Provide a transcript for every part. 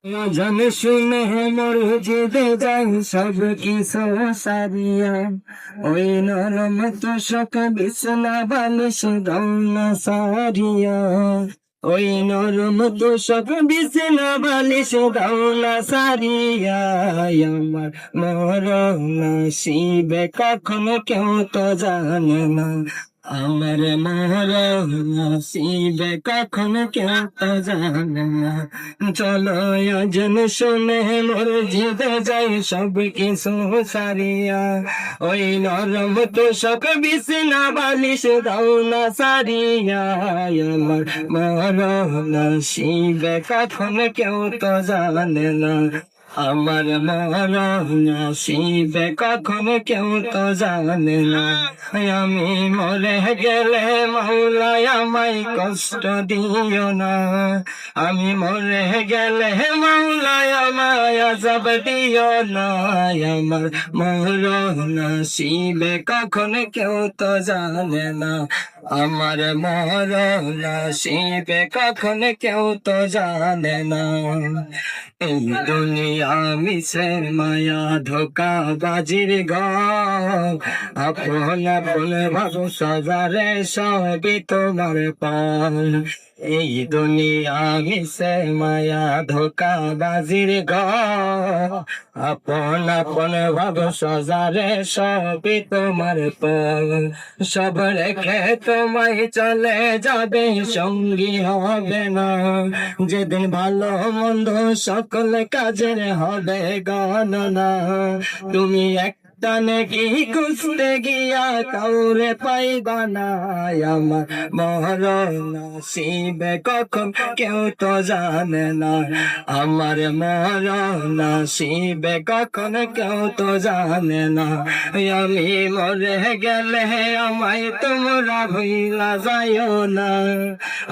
জানে শুনে মসজিদে যাই সব কিছু সারিয়া, ওই নরম তোষক বিছনা বালিশ দৌনা সারিয়া, ওই নরম তোষক বিছনা বালিশ দৌনা সারিয়া, আমার মরণ শিবে কখনো কেউ তো জানে না, আমার মরণ শিবে কখনো কেউ তো জানে না। চলো আজন শুনে মসজিদে যাই সব কিছু সারিয়া, ওই নরম তোষক বিছনা বালিশ দৌনা সারিয়া, আমার মরণ শিবে কখনো কেউ তো জানে না, আমার মরণ শিবে কখনো কেউ তো জানে না। আমি মরে গেলে মাওলায় আমায় কষ্ট দিও না, আমি মরে গেলে মাওলায় আমায় আযাব দিও না, আমার মরণ শিবে কখনো কেউ তো জানে না, আমার মরণ শিবে কখনো কেউ তো জানে না। এই দুনিয়া মিছের মায়া ধোকা বাজির ঘর, আপন আপন ভাবো সজারে সবই তোমার পার। এই দুনিয়া মিছের মায়া ধোকা বাজির ঘর, আপন আপন ভাবো সজারে সবই তোমার পার। সব রেখে তোমায় চলে যাবে সঙ্গী হবে না, যেদিন ভালো মন্দ সকল কাজের হবে গণনা। তুমি টানে কি খুঁজতে গিয়া কাউরে পাইবা না, আমার মরণ শিবে কখন কেউ তো জানে না, আমার মরণ শিবে কখন কেউ তো জানে না। আমি মরে গেলে আমায় তোমরা ভুইলা যাইও না,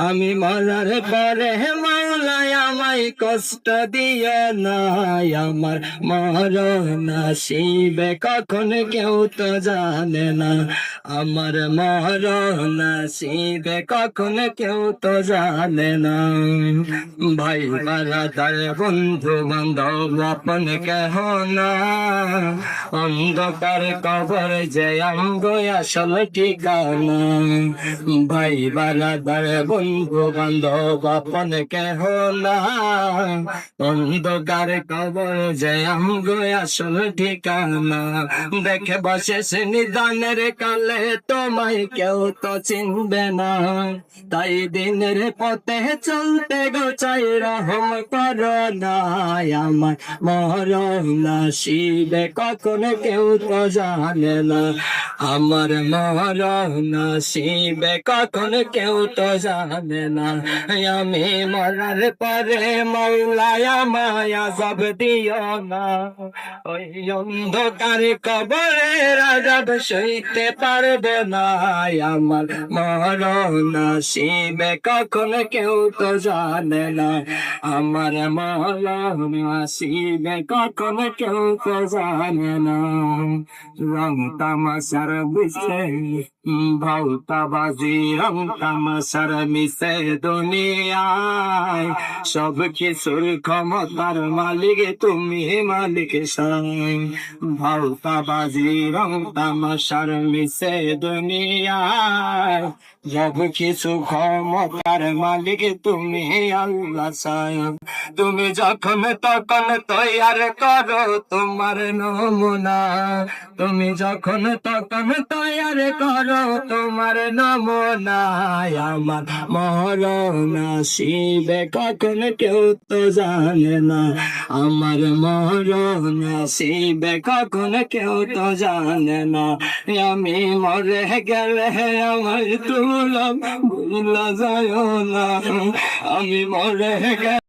আমি মরার পরে মাওলায় আমায় কষ্ট দিও না, আমার মরণ শিবে কখন কেউ তো জানে না, আমার মরণ শিবে কখন কেউ তো জানে না। ভাই বারাদার বন্ধু বান্ধব আপন কেহ না, অন্ধকার কবর যে আমগো আসল ঠিকানা। ভাই বারাদার বন্ধু বান্ধব আপন কেহ না, অন্ধকার কবর যে আমগো আসল ঠিকানা। দেখে বসে নিদানের কালে তোমায় কেউ তো চিনবে না, তাই দিনের পথে চলতে গোচাই রহম করো না, আমার মরণ শিবে কখন কেউ তো জানে না, আমার মরণ শিবে কখন কেউ তো জানে না। আমি মরার পরে মাওলায় আমায় আযাব দিও না, ওই অন্ধকার কবরে আযাব সইতে পারবে না, আমার মরণ শিবে কখন কেউ তো জানে না, আমার মরণ শিবে কখন কেউ তো জানে না। রং তামাশার বিষে ভাওতাবাজি, রং তামাশার মিশে দুনিয়ায়, সব কিছুর ক্ষমতার মালিক তুমি মালিক সাই। ভাওতাবাজি রং তামাশার মিশে দুনিয়ায়, সব কিছু ক্ষমতার মালিক তুমি আল্লাহ সাই। তুমি যখন তখন তৈয়ার করো তোমার নমুনা, তুমি যখন তখন তৈয়ার করো তোমার নমুনা, আমার মরণ শিবে কখন কেউ তো জানে না, আমার মরণ শিবে কখন কেউ তো জানে না। আমি মরে গেলে আমার তুলব ভুলা যায় না, আমি মরে গেলে